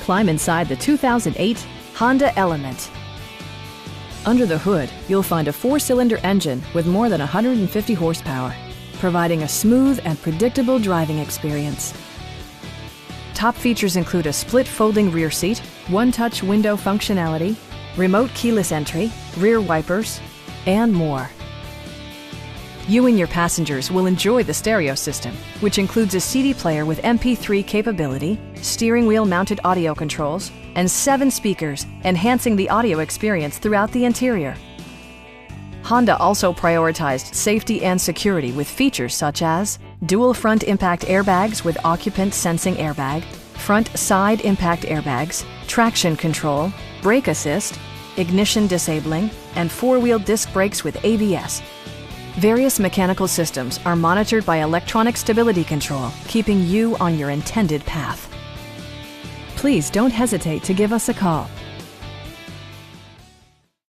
climb inside the 2008 Honda Element. Under the hood, you'll find a 4-cylinder engine with more than 150 horsepower, providing a smooth and predictable driving experience. Top features include a split folding rear seat, one-touch window functionality, remote keyless entry, rear wipers, and more. You and your passengers will enjoy the stereo system, which includes a CD player with MP3 capability, steering wheel mounted audio controls, and 7 speakers, enhancing the audio experience throughout the interior. Honda also prioritized safety and security with features such as dual front impact airbags with occupant sensing airbag, front side impact airbags, traction control, brake assist, ignition disabling, and 4-wheel disc brakes with ABS. Various mechanical systems are monitored by electronic stability control, keeping you on your intended path. Please don't hesitate to give us a call.